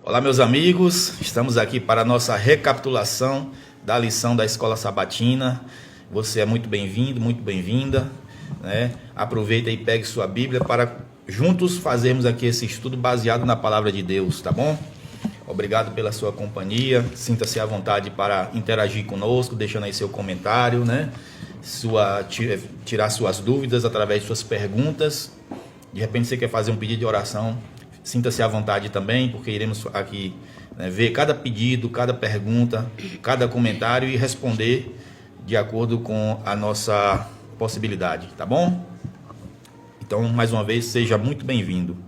Olá, meus amigos, estamos aqui para a nossa recapitulação da lição da Escola Sabatina. Você é muito bem-vindo, muito bem-vinda, né? Aproveita e pegue sua Bíblia para juntos fazermos aqui esse estudo baseado na Palavra de Deus, tá bom? Obrigado pela sua companhia, sinta-se à vontade para interagir conosco, deixando aí seu comentário, né? Tirar suas dúvidas através de suas perguntas. De repente você quer fazer um pedido de oração, sinta-se à vontade também, porque iremos aqui, né, ver cada pedido, cada pergunta, cada comentário e responder de acordo com a nossa possibilidade, tá bom? Então, mais uma vez, seja muito bem-vindo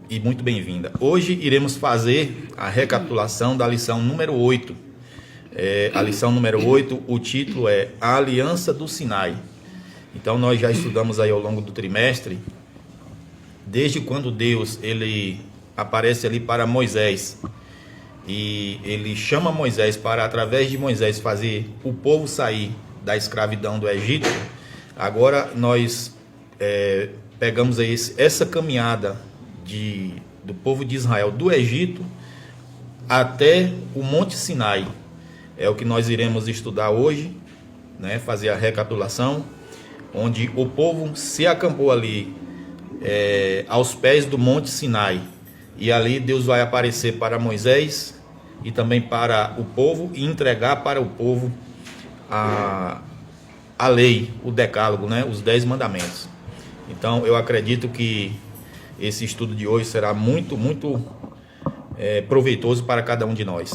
e muito bem-vinda. Hoje iremos fazer a recapitulação da lição número 8. A lição número 8, o título é A Aliança do Sinai. Então, nós já estudamos aí ao longo do trimestre, desde quando Deus ele aparece ali para Moisés e ele chama Moisés para, através de Moisés, fazer o povo sair da escravidão do Egito. Agora nós pegamos aí essa caminhada do povo de Israel do Egito até o Monte Sinai. É o que nós iremos estudar hoje, né? Fazer a recapitulação, onde o povo se acampou ali aos pés do Monte Sinai, e ali Deus vai aparecer para Moisés e também para o povo e entregar para o povo a lei, o decálogo, né? Os 10 mandamentos. Então eu acredito que esse estudo de hoje será muito proveitoso para cada um de nós.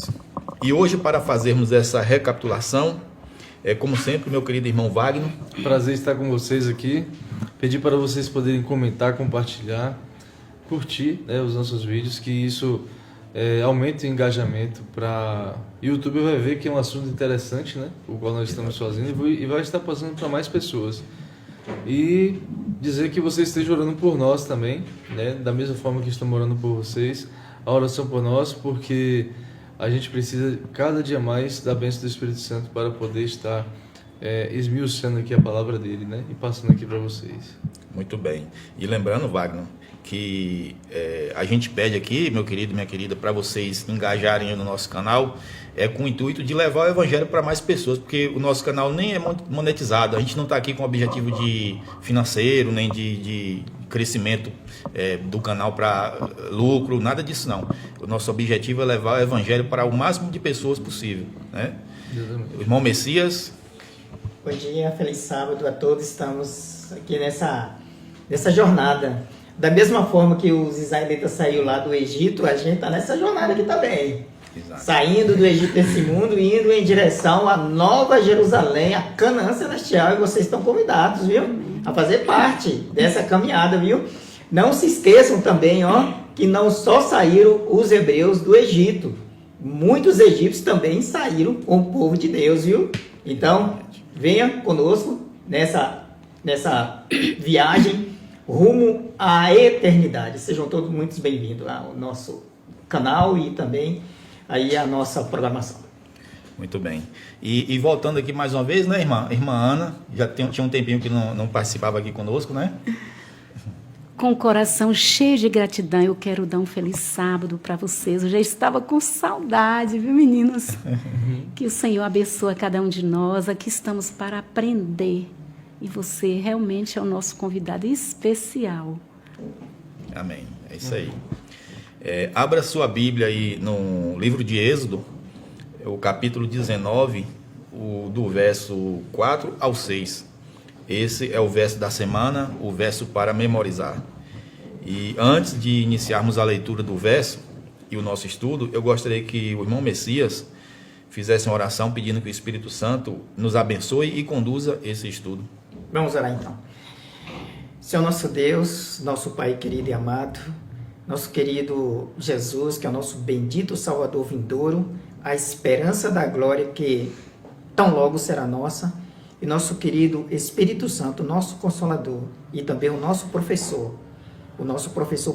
E hoje, para fazermos essa recapitulação, como sempre, meu querido irmão Wagner. Prazer estar com vocês aqui. Pedir para vocês poderem comentar, compartilhar, curtir, né, os nossos vídeos, que isso aumenta o engajamento para o YouTube. Vai ver que é um assunto interessante, né, o qual nós estamos fazendo, e vai estar passando para mais pessoas. E dizer que vocês estejam orando por nós também, né, da mesma forma que estamos orando por vocês, a oração por nós, porque a gente precisa cada dia mais da bênção do Espírito Santo para poder estar esmiuçando aqui a palavra dele, né? E passando aqui para vocês. Muito bem. E lembrando, Wagner, que a gente pede aqui, meu querido, minha querida, para vocês engajarem no nosso canal, com o intuito de levar o evangelho para mais pessoas, porque o nosso canal nem é monetizado, a gente não está aqui com objetivo de financeiro, nem de crescimento do canal para lucro, nada disso não. O nosso objetivo é levar o evangelho para o máximo de pessoas possível, né? O irmão Messias. Bom dia, feliz sábado a todos. Estamos aqui nessa jornada. Da mesma forma que os israelitas saíram lá do Egito, a gente está nessa jornada aqui também. Exato. Saindo do Egito desse mundo, indo em direção à Nova Jerusalém, a Canaã Celestial, e vocês estão convidados, viu? A fazer parte dessa caminhada, viu? Não se esqueçam também, que não só saíram os hebreus do Egito, muitos egípcios também saíram com o povo de Deus, viu? Então, venha conosco nessa viagem rumo à eternidade. Sejam todos muito bem-vindos ao nosso canal e também aí à nossa programação. Muito bem. E voltando aqui mais uma vez, né, irmã? Irmã Ana, já tinha um tempinho que não participava aqui conosco, né? Com o coração cheio de gratidão, eu quero dar um feliz sábado para vocês. Eu já estava com saudade, viu, meninos? Que o Senhor abençoe a cada um de nós. Aqui estamos para aprender. E você realmente é o nosso convidado especial. Amém. É isso aí. Abra sua Bíblia aí no livro de Êxodo, o capítulo 19, do verso 4 ao 6. Esse é o verso da semana, o verso para memorizar. E antes de iniciarmos a leitura do verso e o nosso estudo, eu gostaria que o irmão Messias fizesse uma oração pedindo que o Espírito Santo nos abençoe e conduza esse estudo. Vamos orar então. Senhor nosso Deus, nosso Pai querido e amado, nosso querido Jesus, que é o nosso bendito Salvador vindouro, a esperança da glória que tão logo será nossa, e nosso querido Espírito Santo, nosso Consolador, e também o nosso professor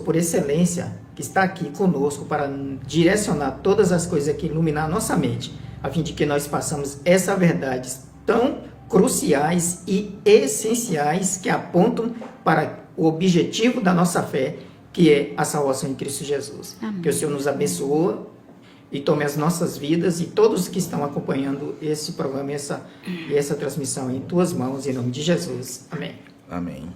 por excelência, que está aqui conosco para direcionar todas as coisas aqui, iluminar a nossa mente, a fim de que nós passamos essas verdades tão cruciais e essenciais que apontam para o objetivo da nossa fé, que é a salvação em Cristo Jesus. Amém. Que o Senhor nos abençoe e tome as nossas vidas e todos que estão acompanhando esse programa e essa transmissão em tuas mãos, em nome de Jesus. Amém. Amém.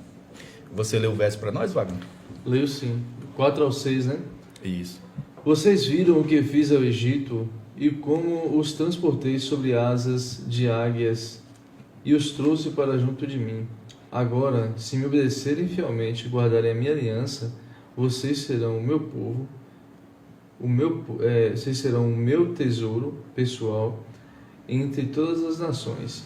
Você leu o verso para nós, Wagner? Leio sim. 4 ao 6, né? Isso. Vocês viram o que fiz ao Egito e como os transportei sobre asas de águias e os trouxe para junto de mim. Agora, se me obedecerem fielmente e guardarem a minha aliança, vocês serão o meu povo, vocês serão o meu tesouro pessoal entre todas as nações.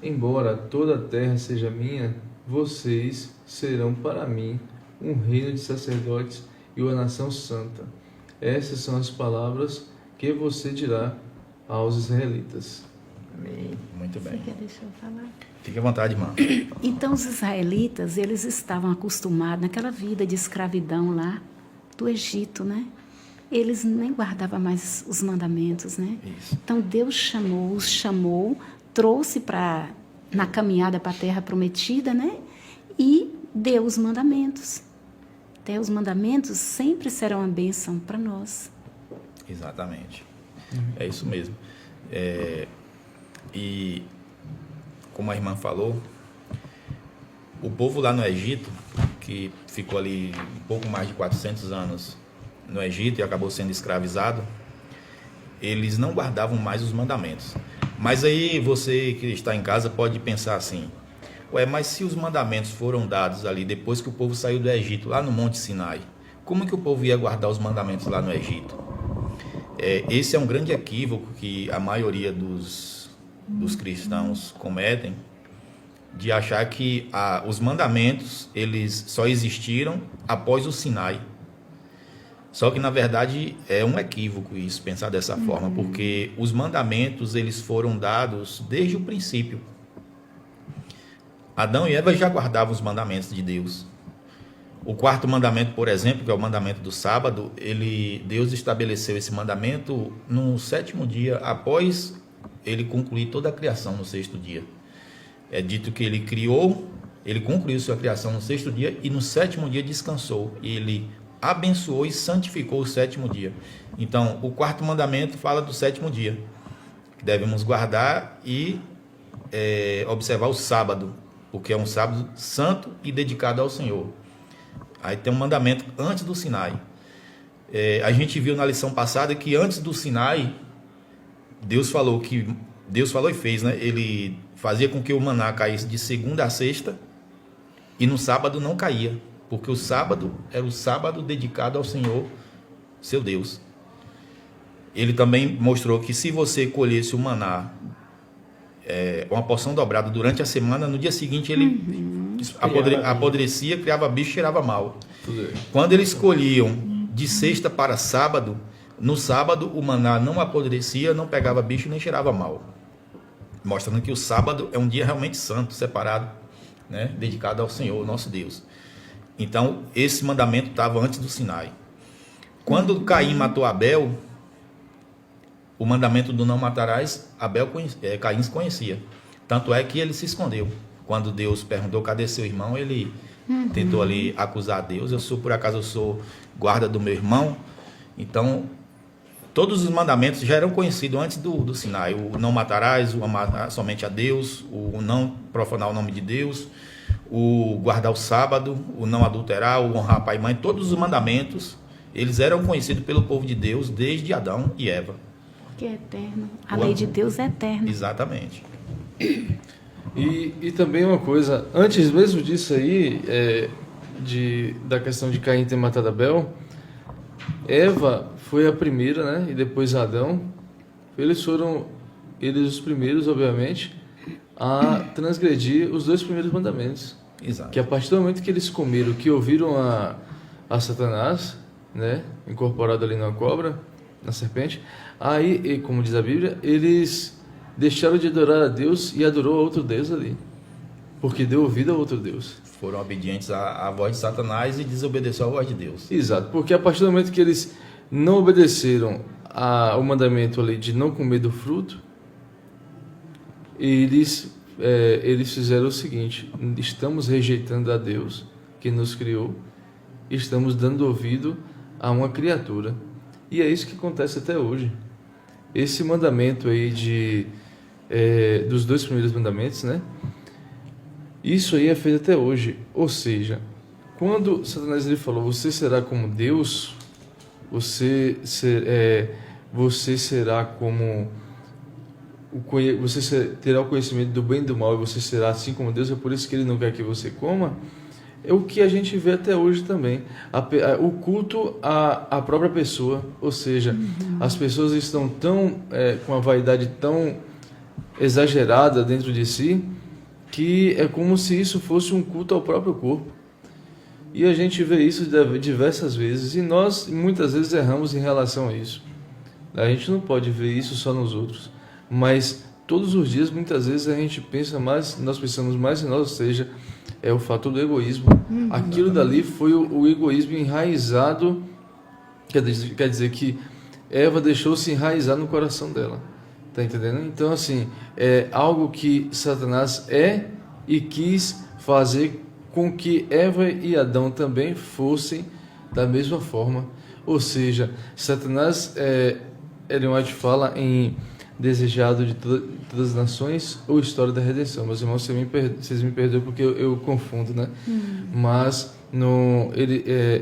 Embora toda a terra seja minha, vocês serão para mim um reino de sacerdotes e uma nação santa. Essas são as palavras que você dirá aos israelitas. Amém. Muito Você bem. quer deixar eu falar? Fique à vontade, irmã. Então, os israelitas, eles estavam acostumados naquela vida de escravidão lá do Egito, né? Eles nem guardavam mais os mandamentos, né? Isso. Então, Deus os chamou, trouxe na caminhada para a terra prometida, né? E deu os mandamentos. Até os mandamentos sempre serão uma bênção para nós. Exatamente. É isso mesmo. E como a irmã falou, o povo lá no Egito, que ficou ali um pouco mais de 400 anos no Egito e acabou sendo escravizado, eles não guardavam mais os mandamentos. Mas aí você que está em casa pode pensar assim: ué, mas se os mandamentos foram dados ali depois que o povo saiu do Egito, lá no Monte Sinai, como que o povo ia guardar os mandamentos lá no Egito? Esse é um grande equívoco que a maioria dos cristãos cometem, de achar que os mandamentos eles só existiram após o Sinai. Só que na verdade é um equívoco isso, pensar dessa forma, porque os mandamentos eles foram dados desde o princípio. Adão e Eva já guardavam os mandamentos de Deus. O quarto mandamento, por exemplo, que é o mandamento do sábado, Deus estabeleceu esse mandamento no 7º dia, após ele concluir toda a criação no 6º dia. É dito que ele concluiu sua criação no 6º dia e no 7º dia descansou. E ele abençoou e santificou o 7º dia. Então, o quarto mandamento fala do 7º dia, que devemos guardar e observar o sábado, porque é um sábado santo e dedicado ao Senhor. Aí tem um mandamento antes do Sinai. A gente viu na lição passada que antes do Sinai, Deus falou e fez, né? Ele fazia com que o maná caísse de segunda a sexta e no sábado não caía, porque o sábado era o sábado dedicado ao Senhor, seu Deus. Ele também mostrou que se você colhesse o maná, uma porção dobrada durante a semana, no dia seguinte ele apodrecia, criava bicho, cheirava mal. Quando eles colhiam de sexta para sábado, no sábado o maná não apodrecia, não pegava bicho nem cheirava mal, mostrando que o sábado é um dia realmente santo, separado, né, dedicado ao Senhor, nosso Deus. Então esse mandamento estava antes do Sinai. Quando Caim matou Abel, o mandamento do não matarás, Caim conhecia. Tanto é que ele se escondeu. Quando Deus perguntou cadê seu irmão, ele tentou ali acusar a Deus. Por acaso eu sou guarda do meu irmão? Então, todos os mandamentos já eram conhecidos antes do Sinai. O não matarás, o amar somente a Deus, o não profanar o nome de Deus, o guardar o sábado, o não adulterar, o honrar pai e mãe. Todos os mandamentos, eles eram conhecidos pelo povo de Deus desde Adão e Eva. Que é eterno. A lei de Deus é eterna. Exatamente. E também uma coisa, antes mesmo disso aí, da questão de Caim ter matado Abel, Eva foi a primeira, né? E depois Adão. Eles foram os primeiros, obviamente, a transgredir os 2 primeiros mandamentos. Exato. Que a partir do momento que eles comeram, que ouviram a Satanás, né? Incorporado ali na cobra, na serpente, aí, como diz a Bíblia, eles deixaram de adorar a Deus e adorou a outro Deus ali, porque deu ouvido a outro Deus. Foram obedientes à voz de Satanás e desobedeceu à voz de Deus. Exato, porque a partir do momento que eles não obedeceram ao mandamento ali de não comer do fruto, eles fizeram o seguinte: estamos rejeitando a Deus que nos criou estamos dando ouvido a uma criatura. E é isso que acontece até hoje. Esse mandamento aí dos 2 primeiros mandamentos, né? Isso aí é feito até hoje. Ou seja, quando Satanás ele falou, você será como Deus, você será como terá o conhecimento do bem e do mal, e você será assim como Deus, é por isso que ele não quer que você coma. É o que a gente vê até hoje também, o culto à própria pessoa, ou seja, as pessoas estão com a vaidade tão exagerada dentro de si, que é como se isso fosse um culto ao próprio corpo. E a gente vê isso diversas vezes, e nós muitas vezes erramos em relação a isso. A gente não pode ver isso só nos outros, mas todos os dias, muitas vezes, nós pensamos mais em nós, ou seja, é o fator do egoísmo. Aquilo dali foi o egoísmo enraizado, quer dizer que Eva deixou-se enraizar no coração dela. Tá entendendo? Então, assim, é algo que Satanás e quis fazer com que Eva e Adão também fossem da mesma forma. Ou seja, Satanás, Ellen White fala em Desejado de todas as nações ou História da Redenção. Meus irmãos, vocês me perdoem porque eu confundo, né? Mas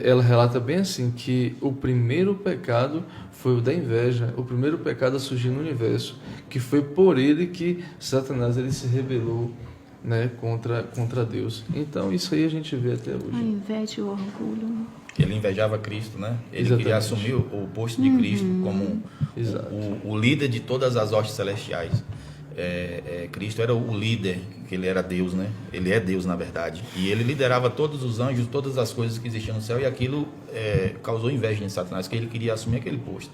ela relata bem assim que o primeiro pecado foi o da inveja, o primeiro pecado a surgir no universo, que foi por ele que Satanás se rebelou, né, contra Deus. Então isso aí a gente vê até hoje. A inveja e o orgulho. Ele invejava Cristo, né? Ele Exatamente. queria assumir o posto de Cristo como o líder de todas as hostes celestiais. Cristo era o líder, que ele era Deus, né? Ele é Deus, na verdade. E ele liderava todos os anjos, todas as coisas que existiam no céu, e aquilo causou inveja em Satanás, que ele queria assumir aquele posto.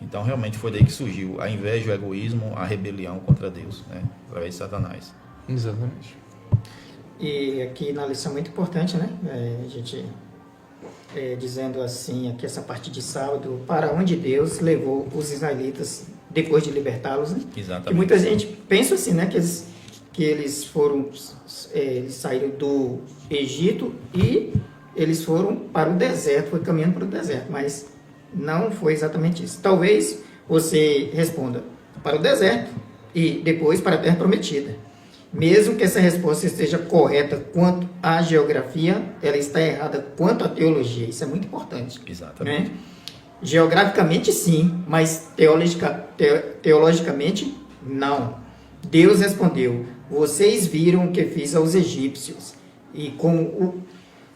Então, realmente, foi daí que surgiu a inveja, o egoísmo, a rebelião contra Deus, né? Através de Satanás. Exatamente. E aqui na lição muito importante, né? A gente dizendo assim, aqui essa parte de sábado, para onde Deus levou os israelitas depois de libertá-los, né? Exatamente. Que muita gente pensa assim, né? Que eles saíram do Egito e eles foram para o deserto, foi caminhando para o deserto, mas não foi exatamente isso. Talvez você responda para o deserto e depois para a terra prometida. Mesmo que essa resposta esteja correta quanto à geografia, ela está errada quanto à teologia. Isso é muito importante. Exatamente. Né? Geograficamente, sim, mas teologicamente, não. Deus respondeu, vocês viram o que fiz aos egípcios, e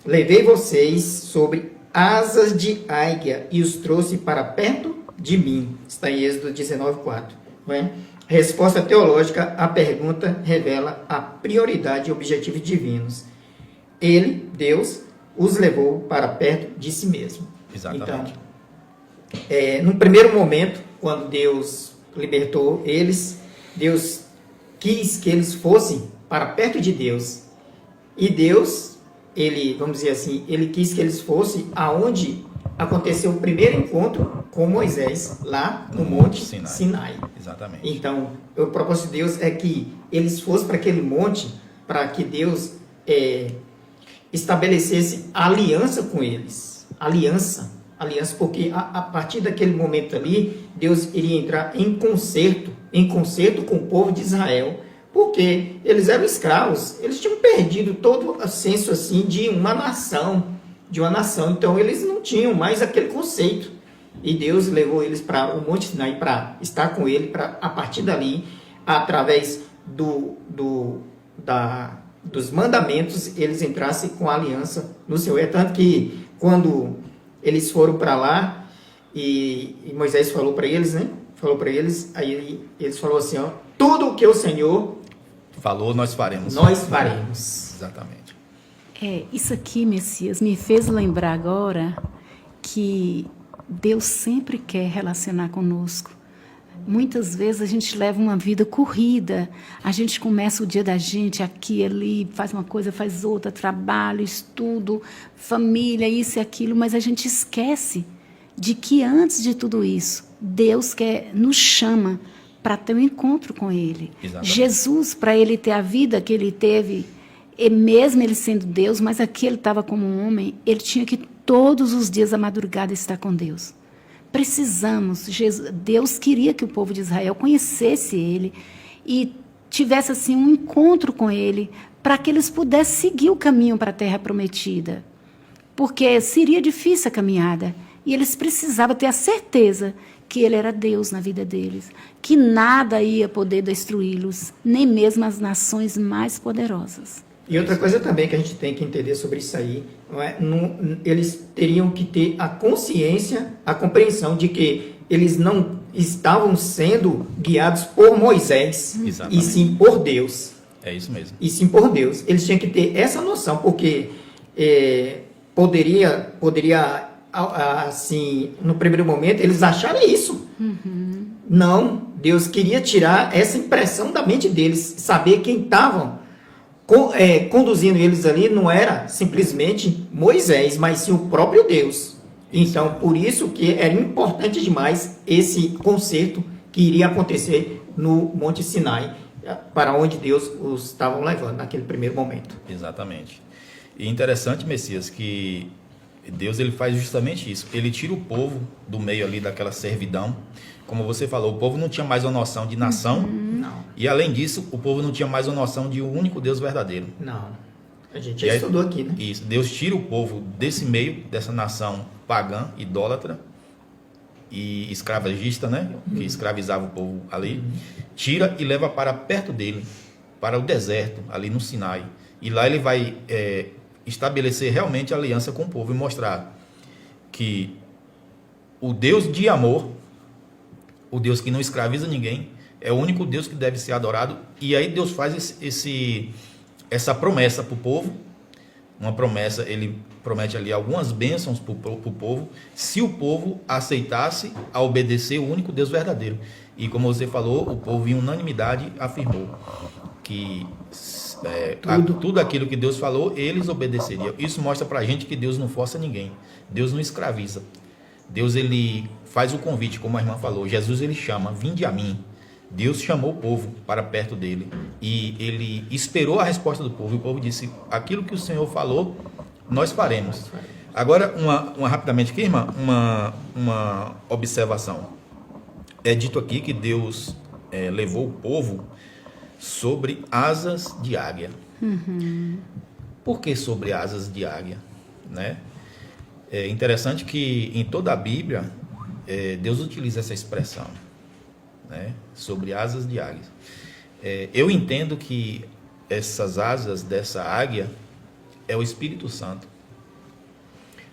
levei vocês sobre asas de águia e os trouxe para perto de mim. Está em Êxodo 19:4. Né? Resposta teológica à pergunta revela a prioridade e objetivos divinos. Ele, Deus, os levou para perto de si mesmo. Exatamente. Então, no primeiro momento, quando Deus libertou eles, Deus quis que eles fossem para perto de Deus. E Deus, vamos dizer assim, ele quis que eles fossem aonde aconteceu o primeiro encontro com Moisés, lá no Monte Sinai. Exatamente. Então, o propósito de Deus é que eles fossem para aquele monte, para que Deus estabelecesse aliança com eles. Aliança, porque a partir daquele momento ali, Deus iria entrar em concerto com o povo de Israel, porque eles eram escravos, eles tinham perdido todo o senso assim de uma nação, então eles não tinham mais aquele conceito. E Deus levou eles para o Monte Sinai para estar com ele, para a partir dali, através dos mandamentos, eles entrassem com a aliança no Senhor. É tanto que quando eles foram para lá e Moisés falou para eles, né? Aí eles falaram assim, ó, tudo o que o Senhor falou, nós faremos. Nós faremos. Exatamente. Isso aqui, Messias, me fez lembrar agora que Deus sempre quer relacionar conosco. Muitas vezes a gente leva uma vida corrida, a gente começa o dia da gente aqui, ali, faz uma coisa, faz outra, trabalho, estudo, família, isso e aquilo, mas a gente esquece de que antes de tudo isso, Deus nos chama para ter um encontro com Ele. Exatamente. Jesus, para Ele ter a vida que Ele teve, e mesmo ele sendo Deus, mas aqui ele estava como um homem, ele tinha que todos os dias à madrugada estar com Deus. Precisamos, Deus queria que o povo de Israel conhecesse ele e tivesse assim um encontro com ele, para que eles pudessem seguir o caminho para a terra prometida. Porque seria difícil a caminhada, e eles precisavam ter a certeza que ele era Deus na vida deles, que nada ia poder destruí-los, nem mesmo as nações mais poderosas. E outra coisa também que a gente tem que entender sobre isso aí, eles teriam que ter a consciência, a compreensão de que eles não estavam sendo guiados por Moisés, Exatamente. e sim por Deus. É isso mesmo. E sim por Deus. Eles tinham que ter essa noção, porque poderia assim, no primeiro momento, eles acharam isso. Não, Deus queria tirar essa impressão da mente deles, saber quem estavam conduzindo eles ali não era simplesmente Moisés, mas sim o próprio Deus. Então, por isso que era importante demais esse concerto que iria acontecer no Monte Sinai, para onde Deus os estava levando naquele primeiro momento. Exatamente. E interessante, Messias, que Deus ele faz justamente isso. Ele tira o povo do meio ali daquela servidão. Como você falou, o povo não tinha mais uma noção de nação. Não. E além disso, o povo não tinha mais uma noção de um único Deus verdadeiro. Não. A gente já estudou aqui, né? Isso. Deus tira o povo desse meio, dessa nação pagã, idólatra e escravagista, né? Que escravizava o povo ali. Tira e leva para perto dele, para o deserto, ali no Sinai. E lá ele vai estabelecer realmente a aliança com o povo e mostrar que o Deus de amor, o Deus que não escraviza ninguém, é o único Deus que deve ser adorado. E aí Deus faz essa promessa para o povo. Uma promessa, ele promete ali algumas bênçãos para o povo, se o povo aceitasse a obedecer o único Deus verdadeiro. E como você falou, o povo em unanimidade afirmou que tudo aquilo que Deus falou, eles obedeceriam. Isso mostra para a gente que Deus não força ninguém, Deus não escraviza. Deus ele faz o convite, como a irmã falou, Jesus ele chama, vinde a mim. Deus chamou o povo para perto dele e ele esperou a resposta do povo, e o povo disse, aquilo que o Senhor falou, nós faremos. Agora, rapidamente aqui, irmã, uma observação. É dito aqui que Deus levou o povo sobre asas de águia. Por que sobre asas de águia? Né? É interessante que em toda a Bíblia, Deus utiliza essa expressão, né? Sobre asas de águia. Eu entendo que essas asas dessa águia é o Espírito Santo.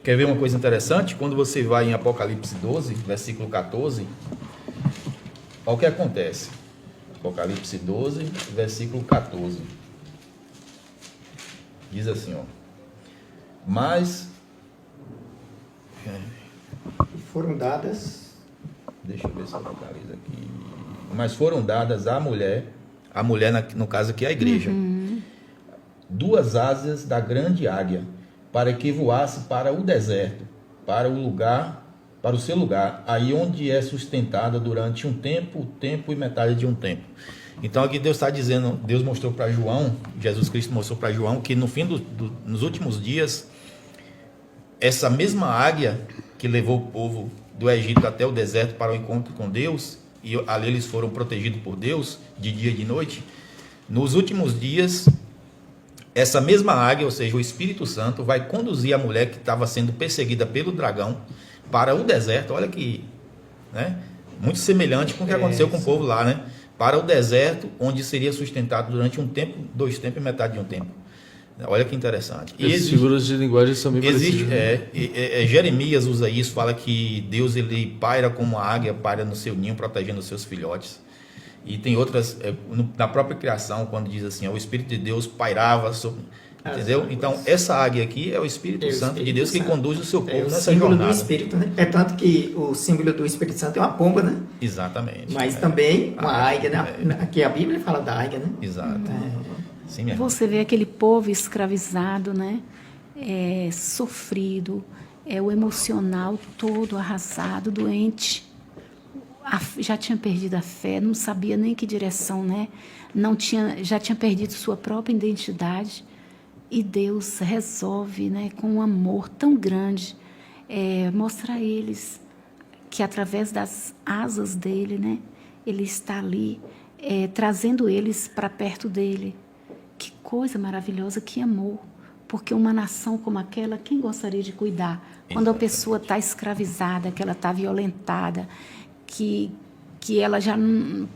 Quer ver uma coisa interessante? Quando você vai em Apocalipse 12, versículo 14, olha o que acontece. Apocalipse 12, versículo 14. Diz assim, ó. Mas foram dadas... Deixa eu ver se eu localizo aqui. Mas foram dadas à mulher, no caso aqui é a igreja, 2 asas da grande águia, para que voasse para o deserto, para o seu lugar, aí onde é sustentada durante um tempo e metade de um tempo. Então aqui Deus está dizendo, Deus mostrou para João, Jesus Cristo mostrou para João, que no fim nos últimos dias, essa mesma águia que levou o povo do Egito até o deserto para o encontro com Deus, e ali eles foram protegidos por Deus, de dia e de noite, nos últimos dias, essa mesma águia, ou seja, o Espírito Santo, vai conduzir a mulher que estava sendo perseguida pelo dragão para o deserto. Olha que, né, muito semelhante com o que aconteceu com o povo lá, né? Para o deserto, onde seria sustentado durante um tempo, 2 tempos e metade de um tempo. Olha que interessante. E as figuras de linguagem são bem existe, parecidas. Jeremias usa isso, fala que Deus ele paira como a águia, paira no seu ninho, protegendo os seus filhotes. E tem outras, na própria criação, quando diz assim, o Espírito de Deus pairava sobre... Entendeu? Então, essa águia aqui é o Espírito Santo de Deus que conduz o seu povo nessa jornada. É o símbolo do Espírito, né? É tanto que o símbolo do Espírito Santo é uma pomba, né? Exatamente. Mas também uma águia, né? Aqui a Bíblia fala da águia, né? Exato. Sim, mesmo. Você vê aquele povo escravizado, né? Sofrido, o emocional todo arrasado, doente. Já tinha perdido a fé, não sabia nem que direção, né? Já tinha perdido sua própria identidade. E Deus resolve, né, com um amor tão grande, mostrar a eles que através das asas dele, né, ele está ali, trazendo eles para perto dele. Que coisa maravilhosa, que amor. Porque uma nação como aquela, quem gostaria de cuidar? Quando a pessoa está escravizada, que ela está violentada, que ela já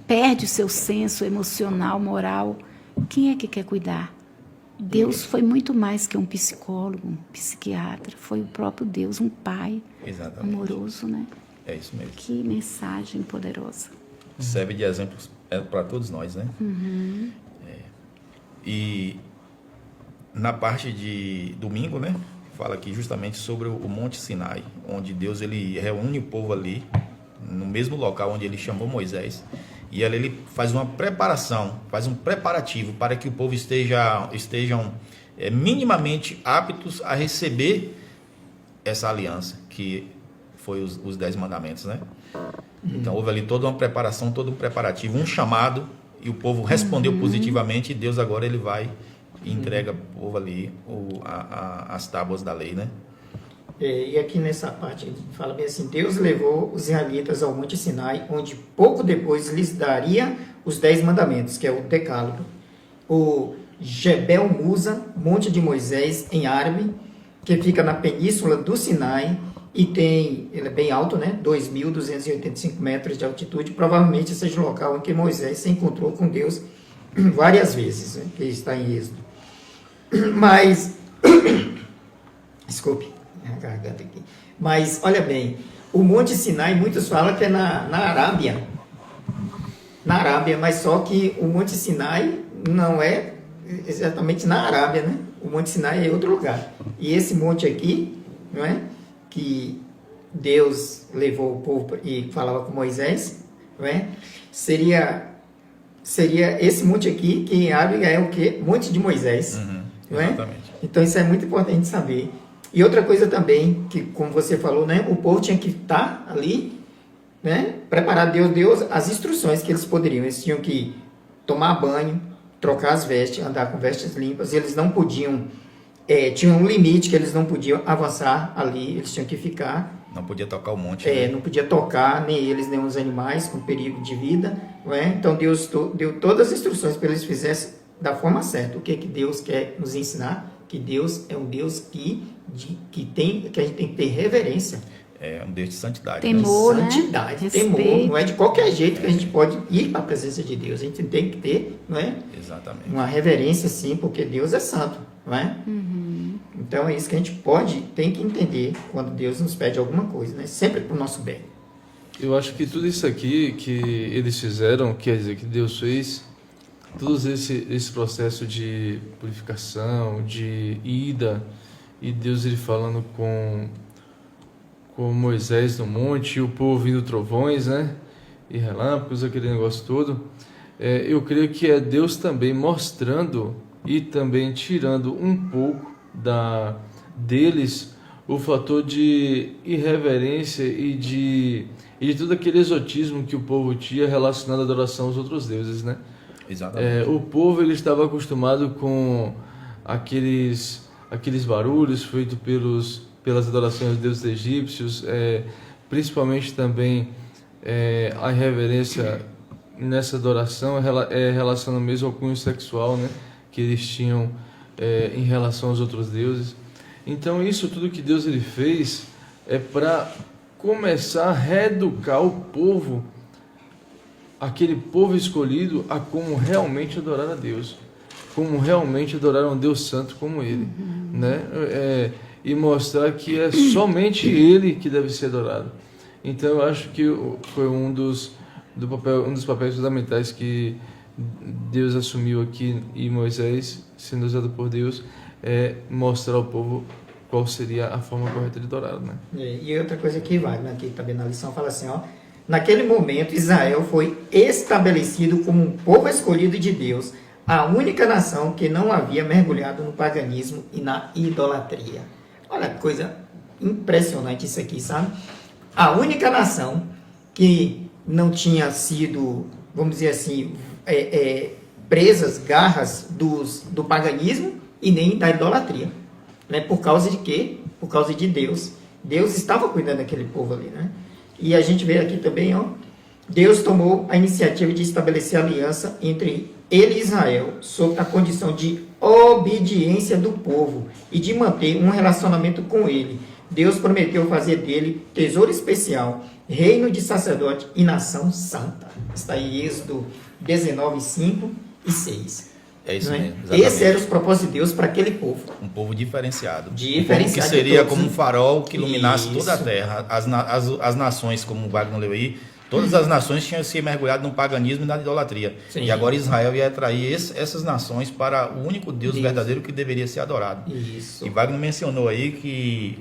perde o seu senso emocional, moral, quem é que quer cuidar? Deus foi muito mais que um psicólogo, um psiquiatra, foi o próprio Deus, um pai amoroso, né? É isso mesmo. Que mensagem poderosa. Serve de exemplo para todos nós, né? Uhum. E na parte de domingo, né? Fala aqui justamente sobre o Monte Sinai, onde Deus ele reúne o povo ali, no mesmo local onde ele chamou Moisés. E ali ele faz uma preparação, faz um preparativo para que o povo estejam minimamente aptos a receber essa aliança, que foi os 10 mandamentos, né? Então houve ali toda uma preparação, todo um preparativo, um chamado, e o povo respondeu positivamente, e Deus agora ele vai e entrega para o povo ali as tábuas da lei, né? E aqui nessa parte fala bem assim: Deus levou os israelitas ao Monte Sinai, onde pouco depois lhes daria os 10 mandamentos, que é o Decálogo. O Jebel Musa, Monte de Moisés, em árabe, que fica na península do Sinai, e ele é bem alto, né? 2.285 metros de altitude. Provavelmente seja o local em que Moisés se encontrou com Deus várias vezes, né? Que está em Êxodo. Mas, desculpe, a garganta aqui. Mas, olha bem, o Monte Sinai, muitos falam que é na Arábia. Na Arábia, mas só que o Monte Sinai não é exatamente na Arábia, né? O Monte Sinai é outro lugar. E esse monte aqui, não é? Que Deus levou o povo e falava com Moisés, não é? Seria esse monte aqui, que em árabe é o quê? Monte de Moisés. Não é? Exatamente. Então isso é muito importante saber. E outra coisa também, que como você falou, né? O povo tinha que estar ali, né? Preparado. Deus deu as instruções que eles poderiam. Eles tinham que tomar banho, trocar as vestes, andar com vestes limpas. Eles não podiam... tinha um limite que eles não podiam avançar ali, eles tinham que ficar. Não podia tocar o monte. Né? Não podia tocar, nem eles, nem os animais, com perigo de vida. Não é? Então Deus deu todas as instruções para eles fizessem da forma certa. O que Deus quer nos ensinar? Que Deus é um Deus que a gente tem que ter reverência. É um Deus de santidade. Temor, né? né? Santidade, Respeito. temor. Não é de qualquer jeito que a gente pode ir para a presença de Deus. A gente tem que ter, não é? Exatamente. Uma reverência, sim, porque Deus é santo, não é? Então é isso que a gente tem que entender quando Deus nos pede alguma coisa, né? Sempre para o nosso bem. Eu acho que tudo isso aqui que eles fizeram, quer dizer, que Deus fez, todo esse processo de purificação, de ida, e Deus ele falando com Moisés no monte, e o povo ouvindo trovões, né? E relâmpagos, aquele negócio todo. Eu creio que é Deus também mostrando e também tirando um pouco deles o fator de irreverência e de todo aquele exotismo que o povo tinha relacionado à adoração aos outros deuses, né? Exatamente. O povo ele estava acostumado com aqueles barulhos feitos pelas adorações dos deuses egípcios, principalmente também a irreverência nessa adoração relacionada mesmo ao cunho sexual, né? Que eles tinham em relação aos outros deuses. Então isso tudo que Deus ele fez é para começar a reeducar o povo, aquele povo escolhido, a como realmente adorar a Deus, como realmente adorar um Deus santo como Ele, né? E mostrar que é somente Ele que deve ser adorado. Então eu acho que foi um dos papéis fundamentais que Deus assumiu aqui, e Moisés, sendo usado por Deus, mostrar ao povo qual seria a forma correta de adorar, né? E outra coisa que vale, aqui também na lição, fala assim, ó: naquele momento Israel foi estabelecido como um povo escolhido de Deus, a única nação que não havia mergulhado no paganismo e na idolatria. Olha que coisa impressionante isso aqui, sabe? A única nação que não tinha sido, vamos dizer assim, presas, garras do paganismo, e nem da idolatria. Né? Por causa de quê? Por causa de Deus. Deus estava cuidando daquele povo ali, né? E a gente vê aqui também, ó, Deus tomou a iniciativa de estabelecer aliança entre ele e Israel, sob a condição de obediência do povo e de manter um relacionamento com ele. Deus prometeu fazer dele tesouro especial, reino de sacerdote e nação santa. Está aí Êxodo 19, 5 e 6. É isso Não é? mesmo. Exatamente. Esses eram os propósitos de Deus para aquele povo. Um povo diferenciado. Diferenciado Um povo que de seria todos, como um né? farol que iluminasse Isso. toda a terra. As nações, como o Wagner leu aí, todas as nações tinham se mergulhado no paganismo e na idolatria. Sim. E agora Israel ia atrair essas nações para o único Deus Isso. verdadeiro que deveria ser adorado. Isso. E Wagner mencionou aí que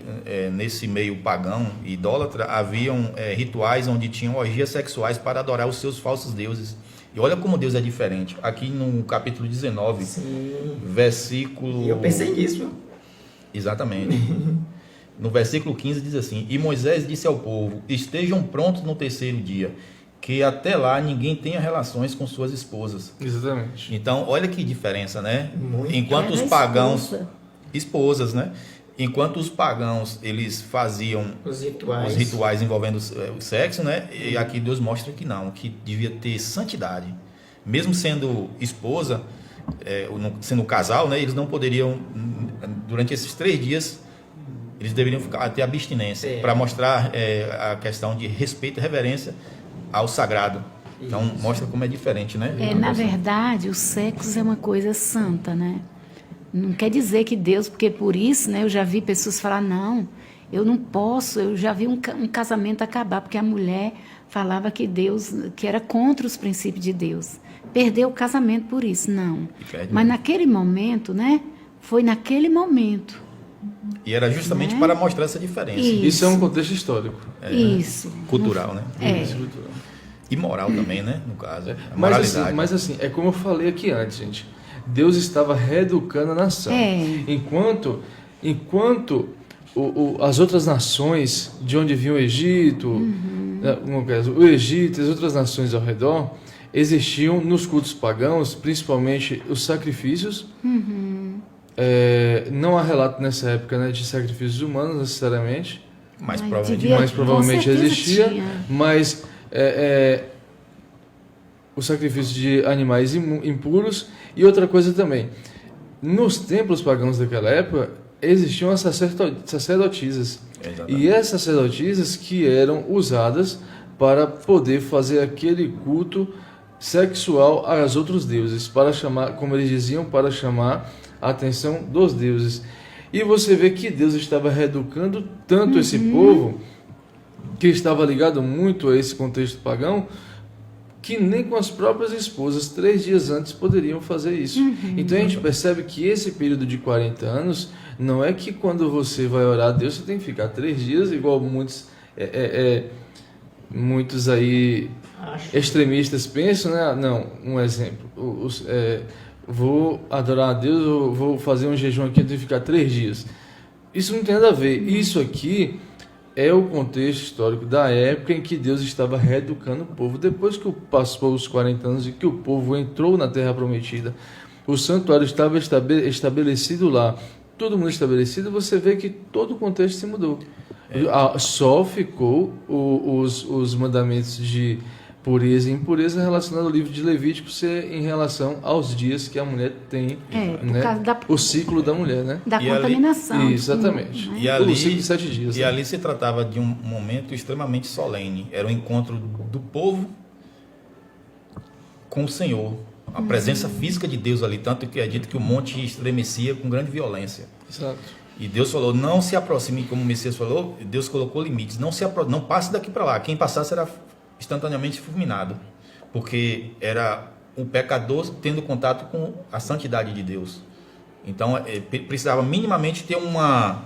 nesse meio pagão e idólatra haviam rituais onde tinham orgias sexuais para adorar os seus falsos deuses. E olha como Deus é diferente. Aqui no capítulo 19, Sim. versículo... E eu pensei nisso, viu? Exatamente. No versículo 15 diz assim: E Moisés disse ao povo: Estejam prontos no terceiro dia, que até lá ninguém tenha relações com suas esposas. Exatamente. Então, olha que diferença, né? Muito. Enquanto Era os pagãos... esposa. Esposas, né? Enquanto os pagãos, eles faziam Os rituais. os rituais envolvendo o sexo, né? E aqui Deus mostra que não, que devia ter santidade. Mesmo sendo esposa, sendo casal, né? Eles não poderiam, durante esses 3 dias, eles deveriam ter abstinência, para mostrar a questão de respeito e reverência ao sagrado. Então, Isso. mostra como é diferente, né? Na verdade, o sexo é uma coisa santa, né? Não quer dizer que Deus, porque por isso, né, eu já vi pessoas falar, não, eu não posso, eu já vi um casamento acabar, porque a mulher falava que Deus, que era contra os princípios de Deus. Perdeu o casamento por isso, não. Mas naquele momento, né, foi naquele momento. E era justamente Né? para mostrar essa diferença. Isso é um contexto histórico. Isso. Cultural, né? Isso, cultural. E moral também, né? No caso. A Mas moralidade. assim, é como eu falei aqui antes, gente. Deus estava reeducando a nação. Enquanto as outras nações, de onde vinha o Egito, no caso, o Egito e as outras nações ao redor, existiam nos cultos pagãos, principalmente os sacrifícios. Não há relato nessa época, né, de sacrifícios humanos, necessariamente. Mas Mas provavelmente devia- Mas provavelmente com certeza existia. tinha. Mas o sacrifício de animais impuros. E outra coisa também, nos templos pagãos daquela época existiam as sacerdotisas. Exatamente. E essas sacerdotisas que eram usadas para poder fazer aquele culto sexual aos outros deuses, para chamar, como eles diziam, para chamar a atenção dos deuses. E você vê que Deus estava reeducando tanto esse povo, que estava ligado muito a esse contexto pagão, que nem com as próprias esposas, 3 dias antes, poderiam fazer isso. Então a gente percebe que esse período de 40 anos, não é que quando você vai orar a Deus, você tem que ficar 3 dias, igual muitos aí extremistas pensam, né? Não, um exemplo, vou adorar a Deus, eu vou fazer um jejum aqui, eu tenho que ficar 3 dias. Isso não tem nada a ver. Isso aqui é o contexto histórico da época em que Deus estava reeducando o povo. Depois que passou os 40 anos e que o povo entrou na Terra Prometida, o santuário estava estabelecido lá, todo mundo estabelecido, você vê que todo o contexto se mudou. Só ficou os mandamentos de pureza e impureza relacionado ao livro de Levítico ser em relação aos dias que a mulher tem, Por causa o ciclo da mulher, né? da E ali- contaminação. Exatamente. Né? E ali, O ciclo de 7 dias. e né? ali se tratava de um momento extremamente solene. Era o encontro do povo com o Senhor. A presença física de Deus ali. Tanto que é dito que o monte estremecia com grande violência. Exato. E Deus falou, não se aproxime, como o Messias falou, Deus colocou limites. Não passe daqui para lá. Quem passasse será instantaneamente fulminado. Porque era o pecador tendo contato com a santidade de Deus. Então, precisava minimamente ter uma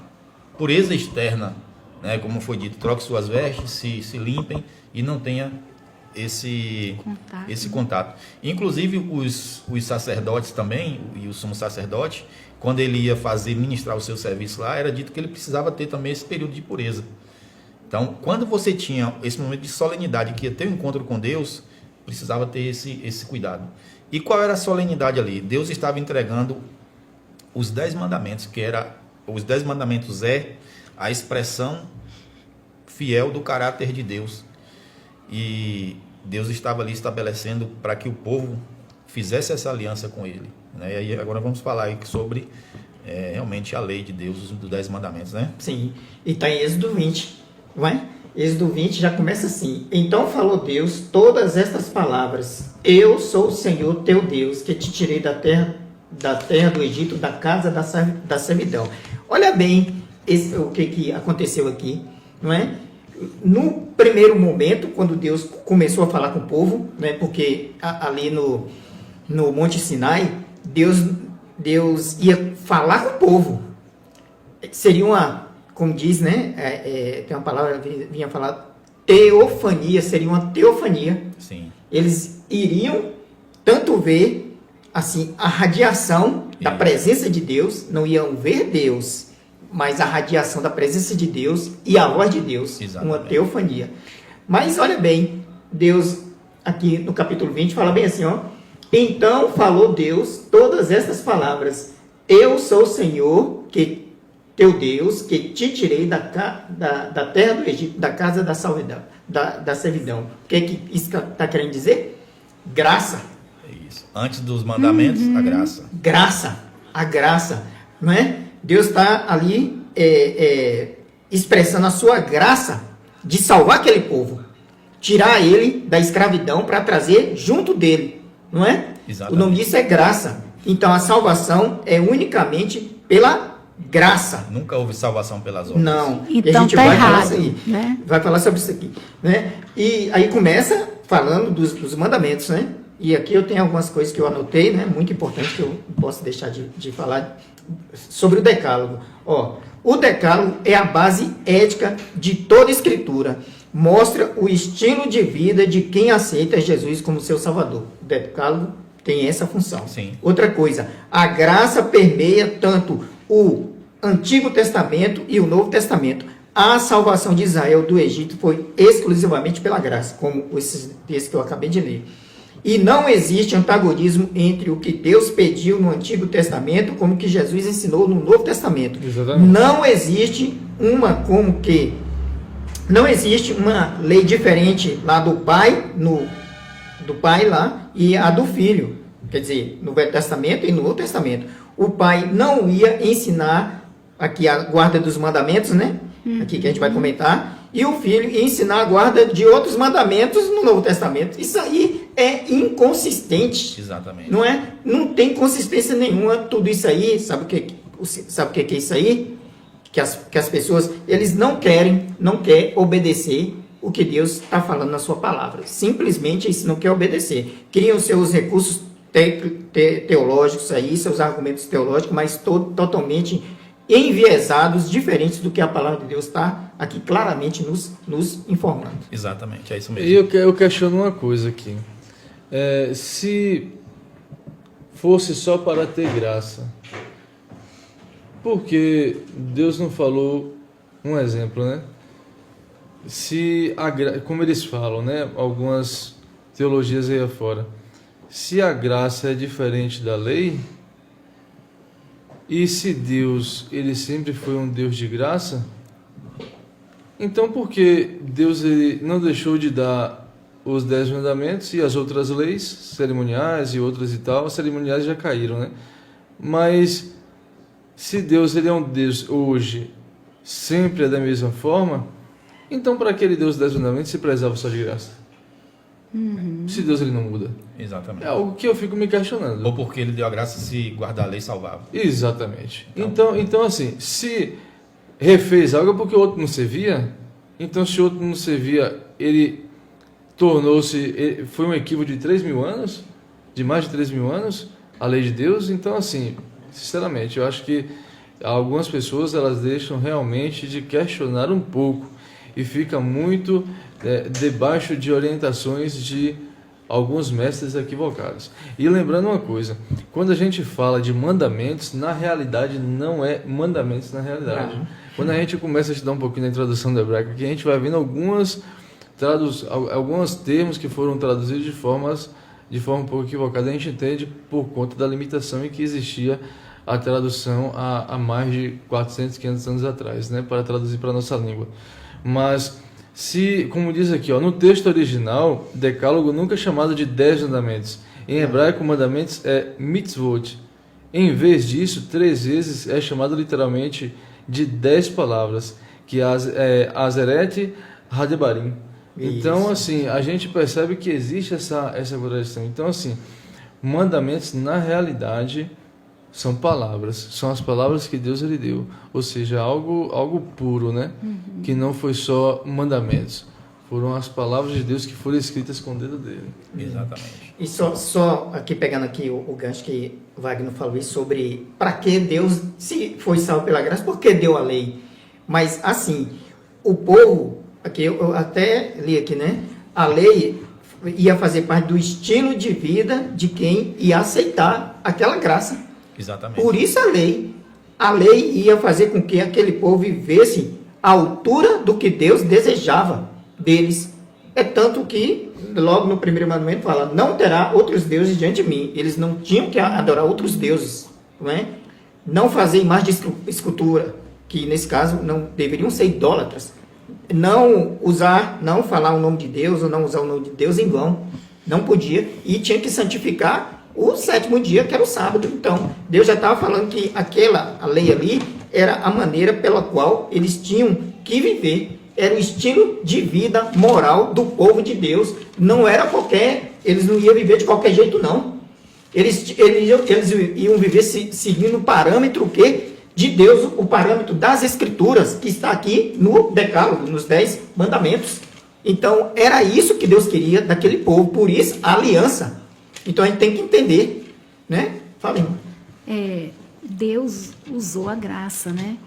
pureza externa, né? Como foi dito, troque suas vestes, se limpem e não tenha esse contato. Inclusive, os sacerdotes também, e o sumo sacerdote, quando ele ia ministrar o seu serviço lá, era dito que ele precisava ter também esse período de pureza. Então, quando você tinha esse momento de solenidade, que ia ter um encontro com Deus, precisava ter esse cuidado. E qual era a solenidade ali? Deus estava entregando os 10 mandamentos, os 10 mandamentos é a expressão fiel do caráter de Deus. E Deus estava ali estabelecendo para que o povo fizesse essa aliança com ele, né? E aí agora vamos falar aí sobre realmente a lei de Deus, dos 10 mandamentos, né? Sim, e está em Êxodo 20, não é? Êxodo 20 já começa assim: então falou Deus todas estas palavras: eu sou o Senhor teu Deus, que te tirei da terra do Egito, da casa da servidão. Olha bem o que aconteceu aqui, não é? No primeiro momento, quando Deus começou a falar com o povo, né, porque ali no Monte Sinai, Deus ia falar com o povo. Seria uma, como diz, né, tem uma palavra, vinha falar, teofania, seria uma teofania. Sim. Eles iriam tanto ver, assim, a radiação da presença de Deus, não iam ver Deus, mas a radiação da presença de Deus e a voz de Deus. Exatamente. Uma teofania. Mas olha bem, Deus, aqui no capítulo 20, fala bem assim, ó: então falou Deus todas estas palavras: eu sou o Senhor, teu Deus, que te tirei da terra do Egito, da casa da servidão. O que isso está querendo dizer? Graça. Isso. Antes dos mandamentos, a graça. A graça, não é? Deus está ali expressando a sua graça de salvar aquele povo, tirar ele da escravidão para trazer junto dele, não é? Exatamente. O nome disso é graça. Então a salvação é unicamente pela graça. Nunca houve salvação pelas obras. Não. Então e a gente tá vai errado, falar isso aí, né? Vai falar sobre isso aqui, né? E aí começa falando dos mandamentos, né? E aqui eu tenho algumas coisas que eu anotei, né? Muito importante, que eu não posso deixar de falar sobre o decálogo. Ó, o decálogo é a base ética de toda a escritura. Mostra o estilo de vida de quem aceita Jesus como seu salvador. O decálogo tem essa função. Sim. Outra coisa, a graça permeia tanto o Antigo Testamento e o Novo Testamento. A salvação de Israel do Egito foi exclusivamente pela graça, como esse texto que eu acabei de ler. E não existe antagonismo entre o que Deus pediu no Antigo Testamento como o que Jesus ensinou no Novo Testamento. Exatamente. Não existe uma lei diferente lá do pai, do pai lá, e a do filho. Quer dizer, no Velho Testamento e no Novo Testamento. O pai não ia ensinar aqui a guarda dos mandamentos, né? Aqui que a gente vai comentar. E o filho ia ensinar a guarda de outros mandamentos no Novo Testamento. Isso aí é inconsistente. Exatamente. Não é? Não tem consistência nenhuma tudo isso aí. Sabe o que é isso aí? Que as pessoas, eles não querem obedecer o que Deus está falando na sua palavra. Simplesmente eles não querem obedecer. Criam seus recursos teológicos aí, seus argumentos teológicos, mas totalmente enviesados, diferentes do que a palavra de Deus está aqui claramente nos informando. Exatamente, é isso mesmo. E eu questiono uma coisa aqui. Se fosse só para ter graça, por que Deus não falou um exemplo, né? Como eles falam, né? Algumas teologias aí afora. Se a graça é diferente da lei, e se Deus, ele sempre foi um Deus de graça, então por que Deus ele não deixou de dar os 10 mandamentos e as outras leis cerimoniais e outras e tal? As cerimoniais já caíram, né? Mas se Deus ele é um Deus hoje, sempre é da mesma forma, então para aquele Deus dos 10 mandamentos se precisava só de graça? Se Deus ele não muda. Exatamente. É algo que eu fico me questionando. Ou porque ele deu a graça se guardar a lei salvava. Exatamente. Então assim, se refez algo é porque o outro não servia. Então se o outro não servia, ele foi um equívoco de 3.000 anos, de mais de 3.000 anos, a lei de Deus. Então assim, sinceramente, eu acho que algumas pessoas elas deixam realmente de questionar um pouco e fica muito debaixo de orientações de alguns mestres equivocados. E lembrando uma coisa, quando a gente fala de mandamentos, na realidade não é mandamentos na realidade. Quando a gente começa a estudar um pouquinho da introdução do hebraico, aqui a gente vai vendo alguns termos que foram traduzidos de forma um pouco equivocada. A gente entende por conta da limitação em que existia a tradução há mais de 400, 500 anos atrás, né, para traduzir para a nossa língua. Mas, como diz aqui, no texto original, decálogo nunca é chamado de 10 mandamentos. Em hebraico, mandamentos é mitzvot. Em vez disso, 3 vezes é chamado literalmente de 10 palavras, que é Azeret Hadebarim. Então, assim, a gente percebe que existe essa correlação. Então, assim, mandamentos, na realidade, são palavras. São as palavras que Deus lhe deu. Ou seja, algo puro, né? Que não foi só mandamentos. Foram as palavras de Deus que foram escritas com o dedo dele. Exatamente. E só aqui, pegando aqui o gancho que Wagner falou sobre para que Deus, se foi salvo pela graça, por que deu a lei? Mas, assim, o povo... Aqui eu até li aqui, né? A lei ia fazer parte do estilo de vida de quem ia aceitar aquela graça. Exatamente. Por isso a lei ia fazer com que aquele povo vivesse à altura do que Deus desejava deles. É tanto que, logo no primeiro mandamento fala, não terá outros deuses diante de mim. Eles não tinham que adorar outros deuses. Não é? Não fazer imagem de escultura, que nesse caso não deveriam ser idólatras. Não falar o nome de Deus ou não usar o nome de Deus em vão. Não podia. E tinha que santificar o 7º dia, que era o sábado. Então, Deus já estava falando que a lei ali era a maneira pela qual eles tinham que viver. Era o estilo de vida moral do povo de Deus. Não era eles não iam viver de qualquer jeito, não. Eles iam viver seguindo o parâmetro de Deus, o parâmetro das Escrituras, que está aqui no Decálogo, nos 10 mandamentos. Então, era isso que Deus queria daquele povo, por isso a aliança. Então, a gente tem que entender, né? Fala, irmão. Deus usou a graça, né?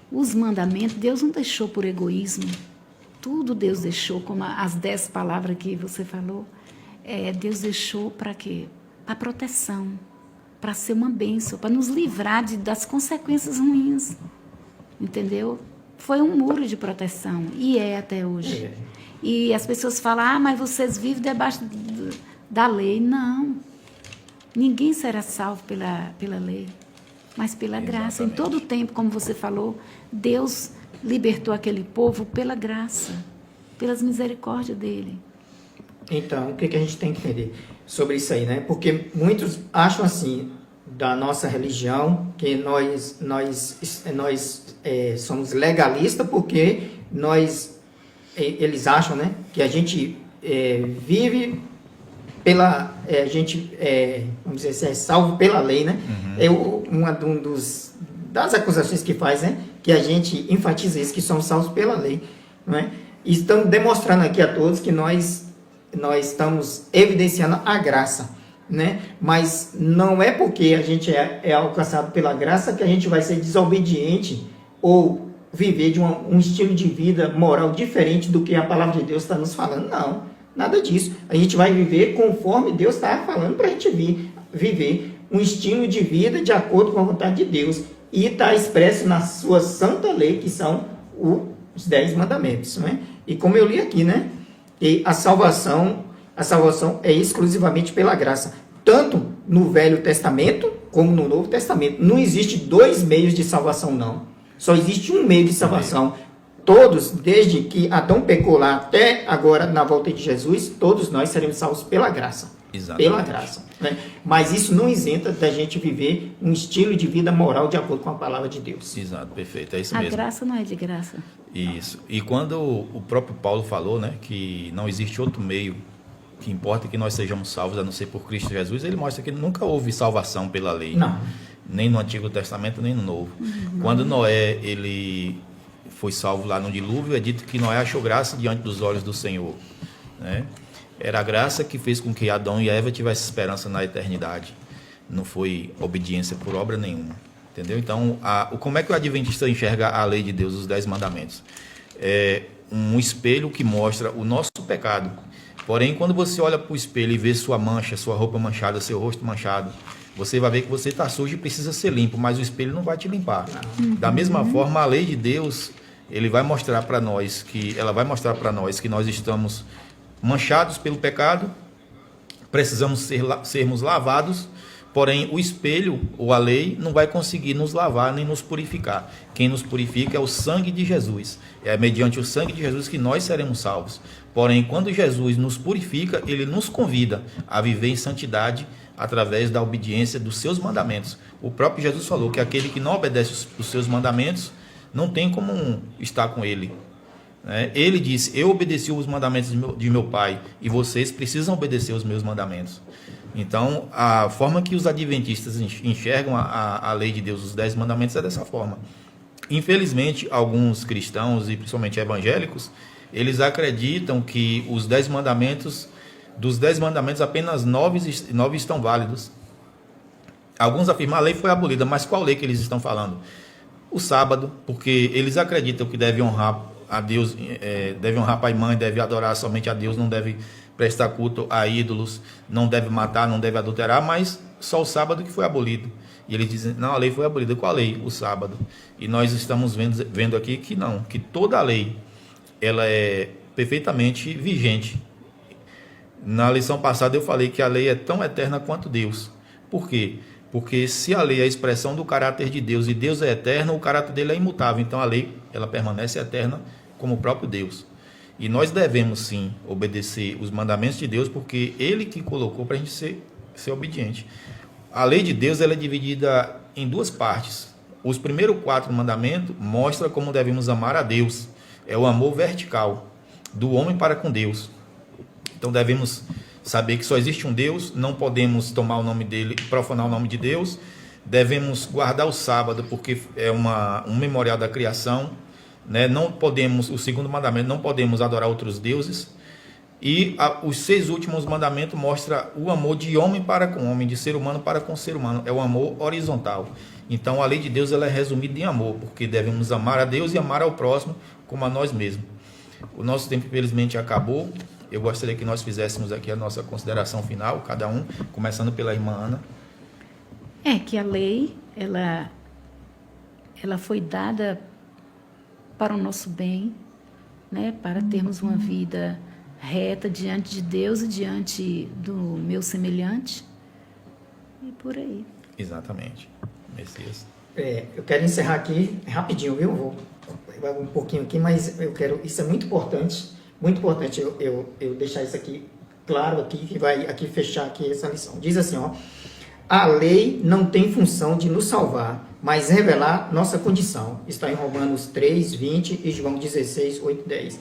Os mandamentos, Deus não deixou por egoísmo. Tudo Deus deixou, como as 10 palavras que você falou. Deus deixou para quê? Para proteção. Para ser uma bênção, para nos livrar das consequências ruins, entendeu? Foi um muro de proteção, e é até hoje. E as pessoas falam, mas vocês vivem debaixo da lei. Não, ninguém será salvo pela lei, mas pela graça. Em todo o tempo, como você falou, Deus libertou aquele povo pela graça, pelas misericórdias dele. Então, o que a gente tem que entender sobre isso aí, né? Porque muitos acham assim, da nossa religião, que nós somos legalistas porque eles acham, né, que a gente vive vamos dizer assim, é salvo pela lei, né? É das acusações que faz, né, que a gente enfatiza isso, que somos salvos pela lei, não é? E estamos demonstrando aqui a todos que nós estamos evidenciando a graça, né? Mas não é porque a gente é alcançado pela graça que a gente vai ser desobediente ou viver de um estilo de vida moral diferente do que a palavra de Deus está nos falando. Não, nada disso. A gente vai viver conforme Deus está falando para a gente viver um estilo de vida de acordo com a vontade de Deus. E está expresso na sua santa lei, que são os 10 mandamentos, né? E como eu li aqui, né? E a salvação é exclusivamente pela graça, tanto no Velho Testamento como no Novo Testamento. Não existe 2 meios de salvação, não. Só existe um meio de salvação. Todos, desde que Adão pecou lá até agora, na volta de Jesus, todos nós seremos salvos pela graça. Exatamente. Pela graça, né? Mas isso não isenta da gente viver um estilo de vida moral de acordo com a palavra de Deus. Exato, perfeito, é isso A mesmo. graça não é de graça. Isso. E quando o próprio Paulo falou, né, que não existe outro meio que importa que nós sejamos salvos a não ser por Cristo Jesus, ele mostra que nunca houve salvação pela lei. Não. Nem no Antigo Testamento, nem no Novo. Quando Noé, ele foi salvo lá no dilúvio, é dito que Noé achou graça diante dos olhos do Senhor, né? Era a graça que fez com que Adão e Eva tivessem esperança na eternidade. Não foi obediência por obra nenhuma. Entendeu? Então, como é que o adventista enxerga a lei de Deus, os 10 mandamentos? É um espelho que mostra o nosso pecado. Porém, quando você olha para o espelho e vê sua mancha, sua roupa manchada, seu rosto manchado, você vai ver que você está sujo e precisa ser limpo, mas o espelho não vai te limpar. Da mesma forma, a lei de Deus, ela vai mostrar para nós que nós estamos manchados pelo pecado, precisamos sermos lavados Porém, o espelho ou a lei não vai conseguir nos lavar nem nos purificar. Quem nos purifica é o sangue de Jesus. É mediante o sangue de Jesus que nós seremos salvos. Porém, quando Jesus nos purifica, ele nos convida a viver em santidade através da obediência dos seus mandamentos. O próprio Jesus falou que aquele que não obedece os seus mandamentos não tem como estar com ele. Ele disse: eu obedeci os mandamentos de meu Pai e vocês precisam obedecer os meus mandamentos. Então, a forma que os adventistas enxergam a lei de Deus, os 10 mandamentos, é dessa forma. Infelizmente, alguns cristãos, e principalmente evangélicos, eles acreditam que os 10 mandamentos, dos 10 mandamentos, apenas 9 estão válidos. Alguns afirmam que a lei foi abolida, mas qual lei que eles estão falando? O sábado, porque eles acreditam que deve honrar a Deus, deve honrar pai e mãe, deve adorar somente a Deus, não deve prestar culto a ídolos, não deve matar, não deve adulterar, mas só o sábado que foi abolido. E eles dizem: não, a lei foi abolida. Qual a lei? O sábado. E nós estamos vendo aqui que não, que toda a lei ela é perfeitamente vigente. Na lição passada eu falei que a lei é tão eterna quanto Deus. Por quê? Porque se a lei é a expressão do caráter de Deus e Deus é eterno, o caráter dele é imutável. Então a lei ela permanece eterna como o próprio Deus. E nós devemos sim obedecer os mandamentos de Deus, porque Ele que colocou para a gente ser obediente. A lei de Deus ela é dividida em 2 partes. Os primeiros 4 mandamentos mostram como devemos amar a Deus. É o amor vertical do homem para com Deus. Então devemos saber que só existe um Deus, não podemos tomar o nome dele, profanar o nome de Deus. Devemos guardar o sábado, porque é um memorial da criação. Não podemos, o segundo mandamento, não podemos adorar outros deuses. E os 6 últimos mandamentos mostram o amor de homem para com homem, de ser humano para com ser humano. É o amor horizontal. Então a lei de Deus ela é resumida em amor, porque devemos amar a Deus e amar ao próximo como a nós mesmos. O nosso tempo infelizmente acabou. Eu gostaria que nós fizéssemos aqui a nossa consideração final, cada um, começando pela irmã Ana. Que a lei ela foi dada para o nosso bem, para termos uma vida reta diante de Deus e diante do meu semelhante, e por aí. Exatamente. Messias. Eu quero encerrar aqui rapidinho, viu? Vou levar um pouquinho aqui, mas isso é muito importante eu deixar isso aqui claro aqui, que vai aqui fechar aqui essa lição. Diz assim, a lei não tem função de nos salvar, mas revelar nossa condição. Está em Romanos 3, 20 e João 16, 8, 10.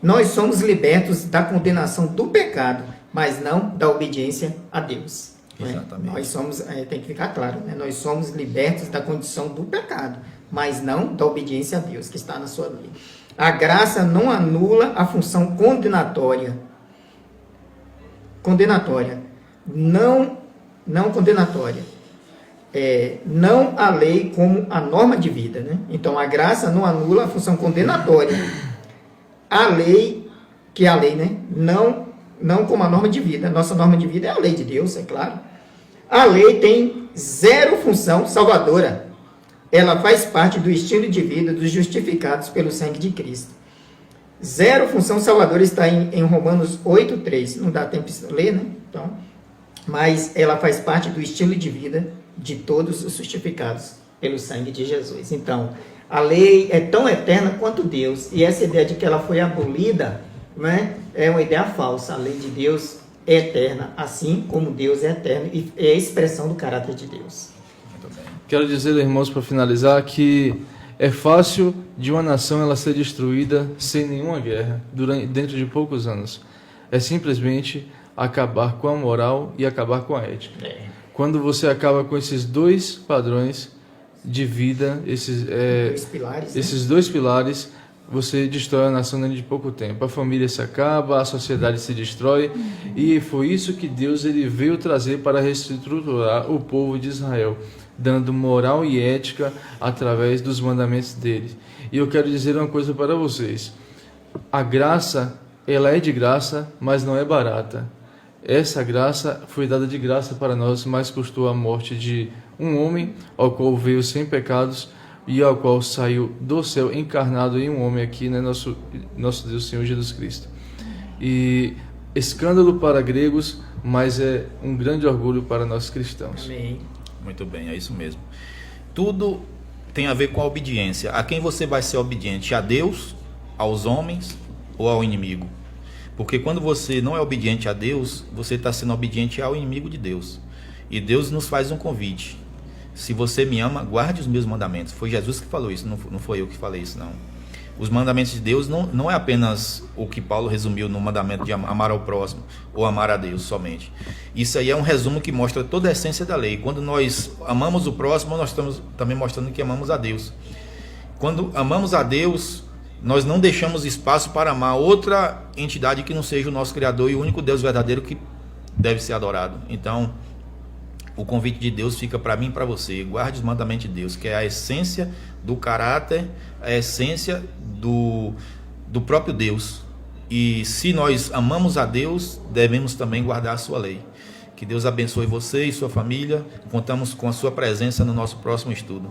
Nós somos libertos da condenação do pecado, mas não da obediência a Deus. Exatamente. Nós somos, tem que ficar claro, nós somos libertos da condição do pecado, mas não da obediência a Deus, que está na sua lei. A graça não anula a função condenatória. Não condenatória. Não a lei como a norma de vida. Então, a graça não anula a função condenatória. A lei, que é a lei, não como a norma de vida. Nossa norma de vida é a lei de Deus, é claro. A lei tem 0 função salvadora. Ela faz parte do estilo de vida dos justificados pelo sangue de Cristo. 0 função salvadora está em Romanos 8, 3. Não dá tempo de ler, Então, mas ela faz parte do estilo de vida de todos os justificados pelo sangue de Jesus. Então, a lei é tão eterna quanto Deus. E essa ideia de que ela foi abolida, é uma ideia falsa. A lei de Deus é eterna, assim como Deus é eterno e é a expressão do caráter de Deus. Quero dizer, irmãos, para finalizar, que é fácil de uma nação ela ser destruída sem nenhuma guerra, dentro de poucos anos. É simplesmente acabar com a moral e acabar com a ética. Quando você acaba com esses 2 padrões de vida, esses 2 pilares, você destrói a nação dentro de pouco tempo. A família se acaba, a sociedade se destrói, e foi isso que Deus ele veio trazer para reestruturar o povo de Israel, dando moral e ética através dos mandamentos dele. E eu quero dizer uma coisa para vocês: a graça, ela é de graça, mas não é barata. Essa graça foi dada de graça para nós, mas custou a morte de um homem, ao qual veio sem pecados e ao qual saiu do céu encarnado em um homem aqui, nosso Deus Senhor Jesus Cristo. E escândalo para gregos, mas é um grande orgulho para nós cristãos. Amém. Muito bem, é isso mesmo. Tudo tem a ver com a obediência. A quem você vai ser obediente? A Deus, aos homens ou ao inimigo? Porque quando você não é obediente a Deus, você está sendo obediente ao inimigo de Deus. E Deus nos faz um convite. Se você me ama, guarde os meus mandamentos. Foi Jesus que falou isso, não foi eu que falei isso, não. Os mandamentos de Deus não é apenas o que Paulo resumiu no mandamento de amar ao próximo ou amar a Deus somente. Isso aí é um resumo que mostra toda a essência da lei. Quando nós amamos o próximo, nós estamos também mostrando que amamos a Deus. Quando amamos a Deus, nós não deixamos espaço para amar outra entidade que não seja o nosso Criador e o único Deus verdadeiro que deve ser adorado. Então, o convite de Deus fica para mim e para você. Guarde os mandamentos de Deus, que é a essência do caráter, a essência do próprio Deus. E se nós amamos a Deus, devemos também guardar a sua lei. Que Deus abençoe você e sua família. Contamos com a sua presença no nosso próximo estudo.